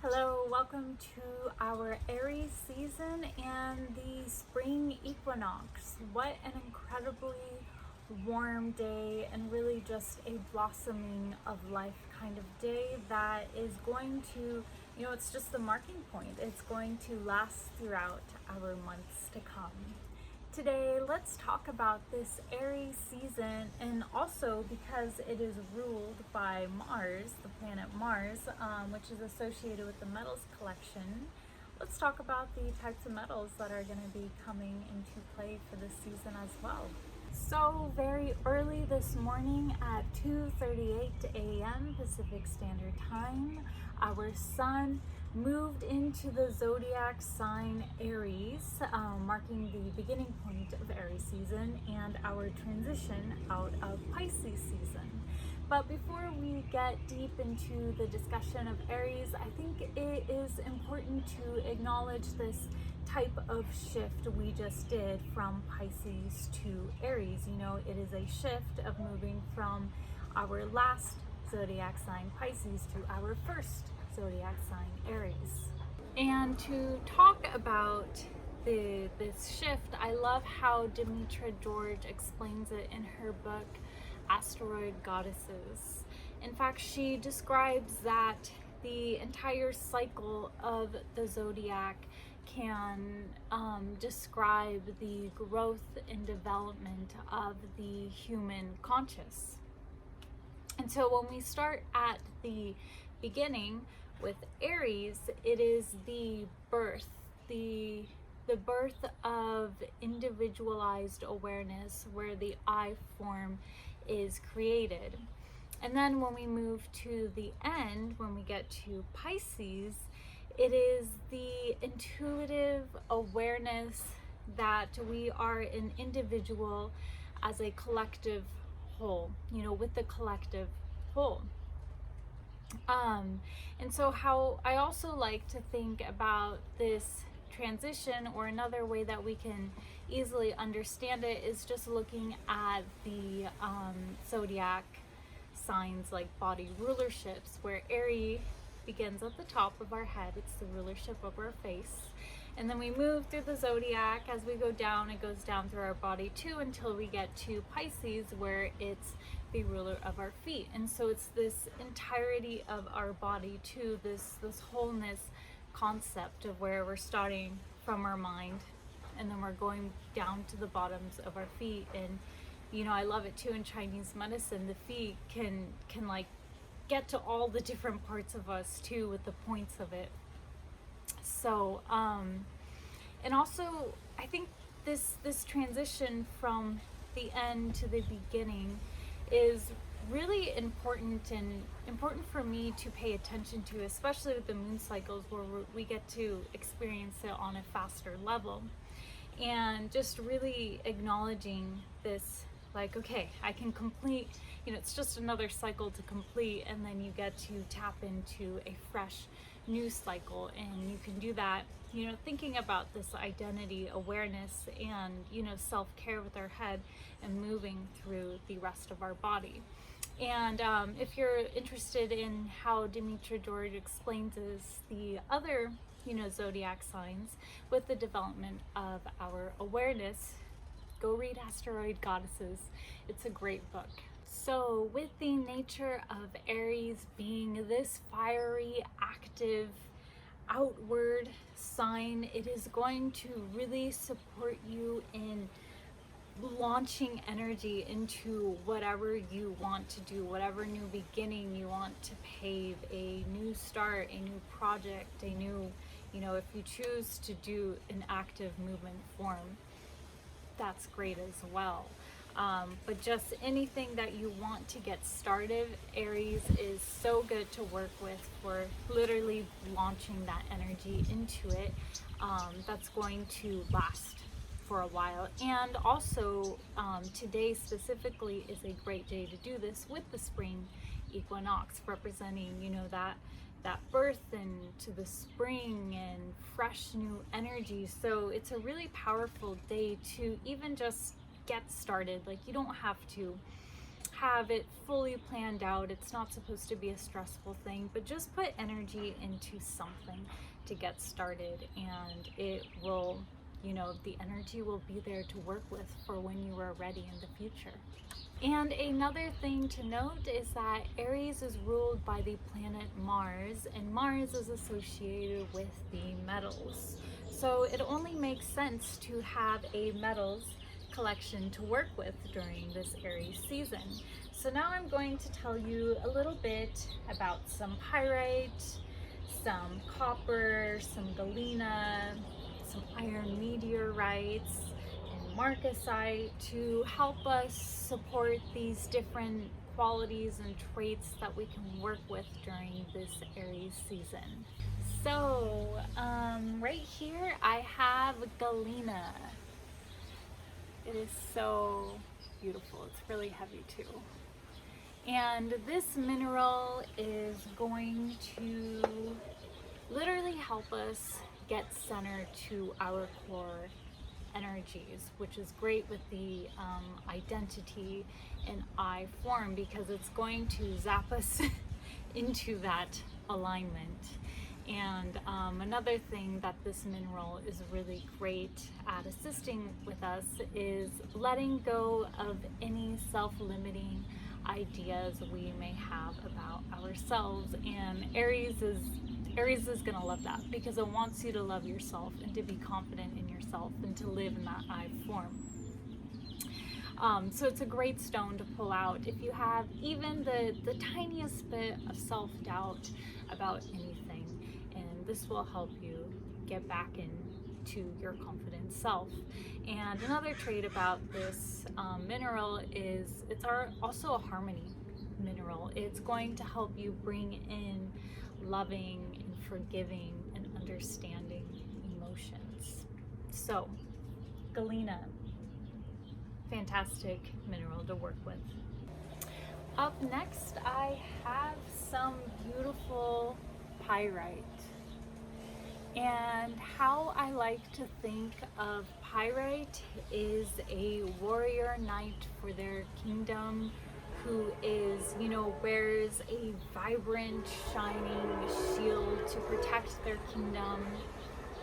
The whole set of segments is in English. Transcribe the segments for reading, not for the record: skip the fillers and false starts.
Hello, welcome to our Aries season and the Spring Equinox. What an incredibly warm day and really just a blossoming of life kind of day that is going to, it's just the marking point. It's going to last throughout our months to come. Today, let's talk about this Aries season, and also because it is ruled by Mars, the planet Mars, which is associated with the metals collection. Let's talk about the types of metals that are going to be coming into play for this season as well. So very early this morning at 2:38 a.m. Pacific Standard Time, our sun moved into the zodiac sign Aries, marking the beginning point of Aries season and our transition out of Pisces season. But before we get deep into the discussion of Aries, I think it is important to acknowledge this type of shift we just did from Pisces to Aries. It is a shift of moving from our last zodiac sign Pisces to our first zodiac sign Aries. And to talk about this shift, I love how Demetra George explains it in her book Asteroid Goddesses. In fact, she describes that the entire cycle of the zodiac can describe the growth and development of the human conscious. And so when we start at the beginning with Aries, it is the birth, the birth of individualized awareness where the I form is created. And then when we move to the end, when we get to Pisces, it is the intuitive awareness that we are an individual as a collective whole, with the collective whole. And so how I also like to think about this transition, or another way that we can easily understand it, is just looking at the zodiac signs like body rulerships, where Aries begins at the top of our head. It's the rulership of our face. And then we move through the zodiac. As we go down, it goes down through our body too, until we get to Pisces, where it's the ruler of our feet. And so it's this entirety of our body too, this wholeness concept of where we're starting from our mind and then we're going down to the bottoms of our feet. And I love it too in Chinese medicine. The feet can like get to all the different parts of us too, with the points of it. So and also I think this transition from the end to the beginning is really important, and important for me to pay attention to, especially with the moon cycles, where we get to experience it on a faster level. And just really acknowledging this, like, okay, I can complete, it's just another cycle to complete, and then you get to tap into a fresh new cycle. And you can do that, thinking about this identity awareness and, self-care with our head and moving through the rest of our body. And if you're interested in how Demetra George explains the other, zodiac signs with the development of our awareness, go read Asteroid Goddesses. It's a great book. So with the nature of Aries being this fiery, active, outward sign, it is going to really support you in launching energy into whatever you want to do, whatever new beginning you want to pave, a new start, a new project, a new, if you choose to do an active movement form, that's great as well. But just anything that you want to get started, Aries is so good to work with for literally launching that energy into it. That's going to last for a while. And also today specifically is a great day to do this with the Spring Equinox, representing that birth into the spring and fresh new energy. So it's a really powerful day to even just get started. Like, you don't have to have it fully planned out. It's not supposed to be a stressful thing, but just put energy into something to get started, and it will, you know, the energy will be there to work with for when you are ready in the future. And another thing to note is that Aries is ruled by the planet Mars, and Mars is associated with the metals. So it only makes sense to have a metals collection to work with during this Aries season. So now I'm going to tell you a little bit about some pyrite, some copper, some galena, some iron meteorites, and marcasite to help us support these different qualities and traits that we can work with during this Aries season. So right here I have galena. It is so beautiful. It's really heavy too. And this mineral is going to literally help us get centered to our core energies, which is great with the identity in I form, because it's going to zap us into that alignment. And another thing that this mineral is really great at assisting with us is letting go of any self-limiting ideas we may have about ourselves. And Aries is gonna love that, because it wants you to love yourself and to be confident in yourself and to live in that I form. So it's a great stone to pull out if you have even the tiniest bit of self-doubt about anything, and this will help you get back into your confident self. And another trait about this mineral is it's also a harmony mineral. It's going to help you bring in loving and forgiving and understanding emotions. So galena, fantastic mineral to work with. Up next, I have some beautiful pyrite. And how I like to think of pyrite is a warrior knight for their kingdom, who is, you know, wears a vibrant, shining shield to protect their kingdom.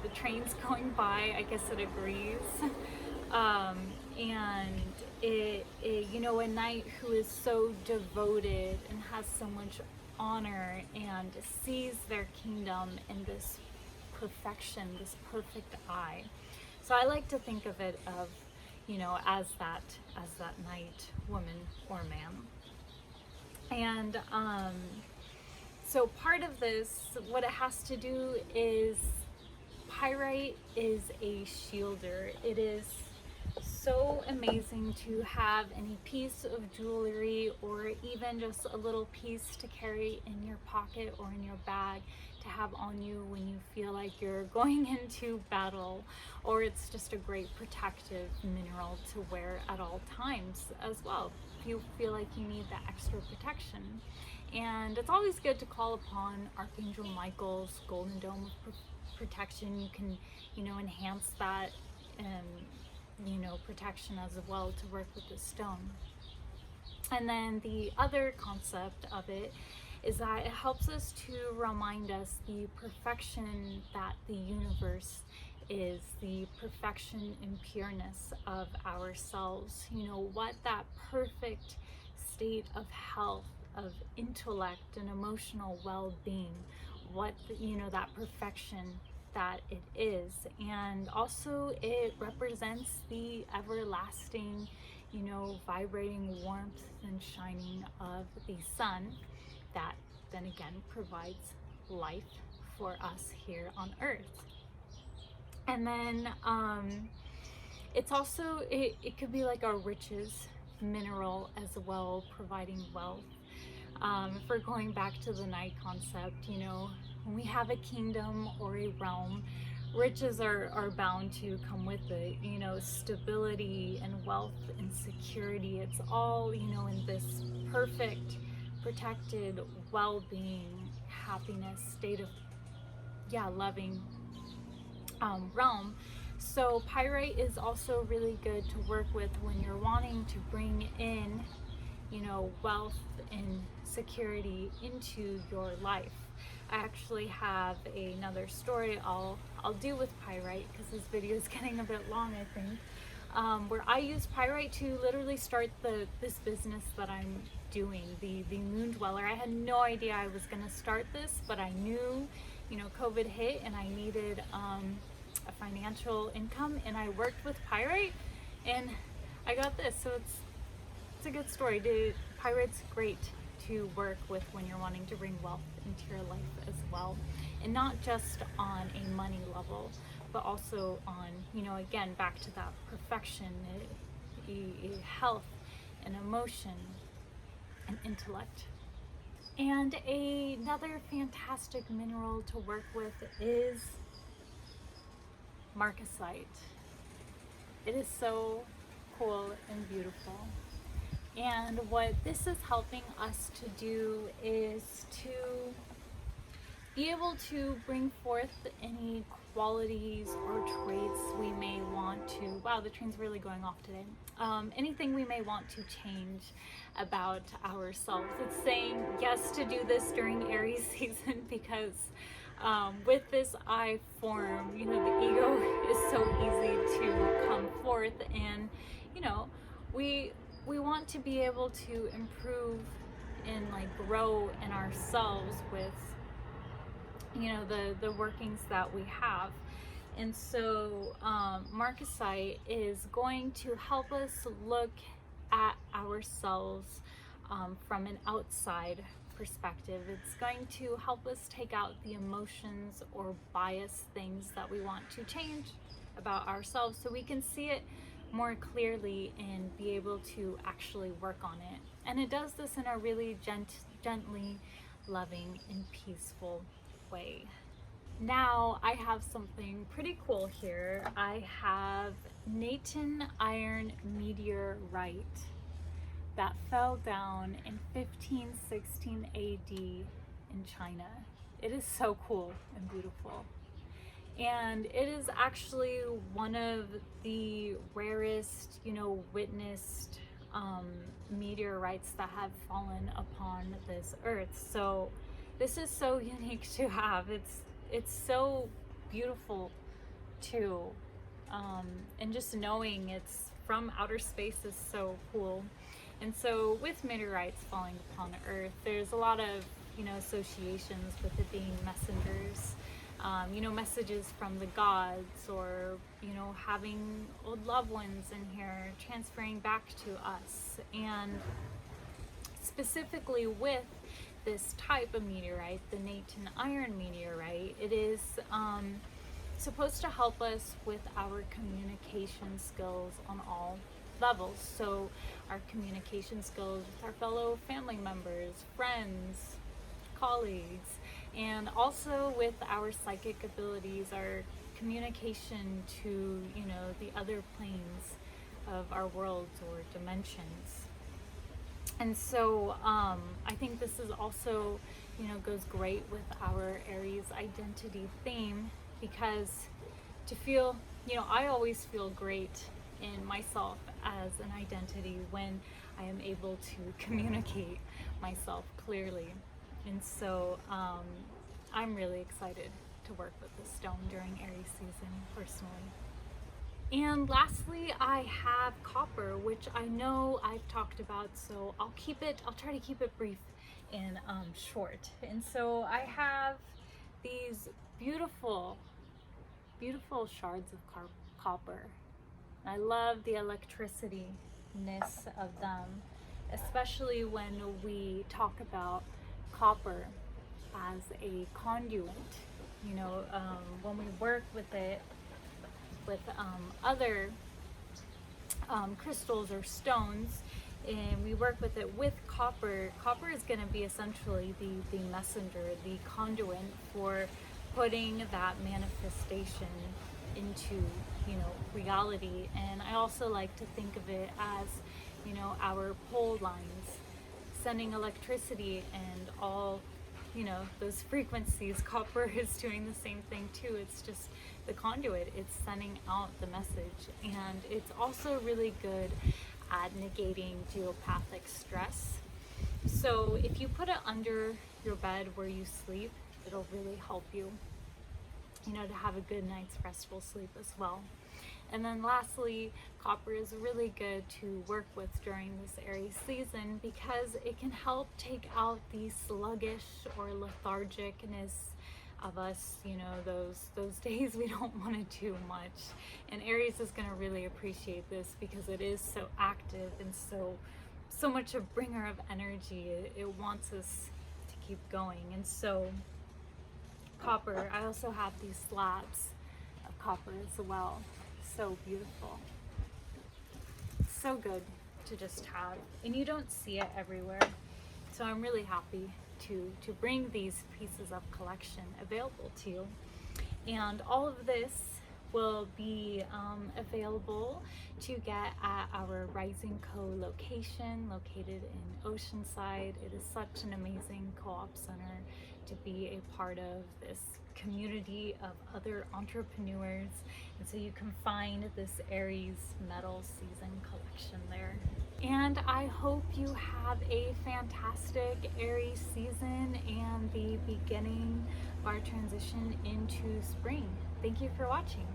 The train's going by, I guess it agrees. And it, you know, a knight who is so devoted and has so much honor and sees their kingdom in this perfection, this perfect eye. So I like to think of it of, you know, as that knight, woman or man. And so part of this, what it has to do is, pyrite is a shielder. It is so amazing to have any piece of jewelry or even just a little piece to carry in your pocket or in your bag to have on you when you feel like you're going into battle, or it's just a great protective mineral to wear at all times as well if you feel like you need that extra protection. And it's always good to call upon Archangel Michael's golden dome of protection. You can, you know, enhance that you know, protection as well to work with this stone. And then the other concept of it is that it helps us to remind us the perfection that the universe is, the perfection and pureness of ourselves. You know, what that perfect state of health, of intellect and emotional well-being, what, you know, that perfection that it is. And also it represents the everlasting, you know, vibrating warmth and shining of the sun that then again provides life for us here on earth. And then it's also, it could be like a riches mineral as well, providing wealth. If we're going back to the knight concept, you know, when we have a kingdom or a realm, riches are bound to come with it, you know, stability and wealth and security. It's all, you know, in this perfect, protected, well-being, happiness, state of, loving realm. So pyrite is also really good to work with when you're wanting to bring in you know, wealth and security into your life. I actually have another story I'll do with pyrite, because this video is getting a bit long, I think, where I use pyrite to literally start this business that I'm doing, the Moon Dweller. I had no idea I was going to start this, but I knew, you know, COVID hit and I needed a financial income, and I worked with pyrite and I got this. So it's a good story. Pyrite's great to work with when you're wanting to bring wealth into your life as well, and not just on a money level, but also on, you know, again, back to that perfection, health and emotion and intellect. And another fantastic mineral to work with is marcasite. It is so cool and beautiful. And what this is helping us to do is to be able to bring forth any qualities or traits we may want to, wow, the train's really going off today. Anything we may want to change about ourselves. It's saying yes to do this during Aries season, because with this I form, you know, the ego is so easy to come forth, and, you know, we want to be able to improve and like grow in ourselves with, you know, the workings that we have. And so marcasite is going to help us look at ourselves from an outside perspective. It's going to help us take out the emotions or bias things that we want to change about ourselves, so we can see it more clearly and be able to actually work on it. And it does this in a really gently loving and peaceful way. Now I have something pretty cool here. I have Natin iron meteorite that fell down in 1516 AD in China. It is so cool and beautiful. And it is actually one of the rarest, you know, witnessed meteorites that have fallen upon this earth. So this is so unique to have. It's so beautiful too. And just knowing it's from outer space is so cool. And so with meteorites falling upon Earth, there's a lot of, you know, associations with it being messengers. You know, messages from the gods, or, you know, having old loved ones in here transferring back to us. And specifically with this type of meteorite, the Natin iron meteorite, it is supposed to help us with our communication skills on all levels. So our communication skills with our fellow family members, friends, colleagues, and also with our psychic abilities, our communication to, you know, the other planes of our worlds or dimensions. And so I think this is also, you know, goes great with our Aries identity theme, because to feel, you know, I always feel great in myself as an identity when I am able to communicate myself clearly. And so I'm really excited to work with this stone during Aries season personally. And lastly, I have copper, which I know I've talked about, so I'll try to keep it brief and short. And so I have these beautiful shards of copper. I love the electricity-ness of them, especially when we talk about copper as a conduit. You know, when we work with it with other crystals or stones, and we work with it with copper is going to be essentially the messenger, the conduit for putting that manifestation into, you know, reality. And I also like to think of it as, you know, our pole lines sending electricity and all, you know, those frequencies. Copper is doing the same thing too. It's just the conduit. It's sending out the message. And it's also really good at negating geopathic stress. So if you put it under your bed where you sleep, it'll really help you, to have a good night's restful sleep as well. And then lastly, copper is really good to work with during this Aries season because it can help take out the sluggish or lethargicness of us, those days we don't want to do much. And Aries is going to really appreciate this because it is so active and so much a bringer of energy. It wants us to keep going. And so copper, I also have these slabs of copper as well. So beautiful, so good to just have, and you don't see it everywhere. So I'm really happy to bring these pieces of collection available to you. And all of this will be available to get at our Rising Co location located in Oceanside. It is such an amazing co-op center to be a part of, this community of other entrepreneurs. And so you can find this Aries metal season collection there. And I hope you have a fantastic Aries season and the beginning of our transition into spring. Thank you for watching.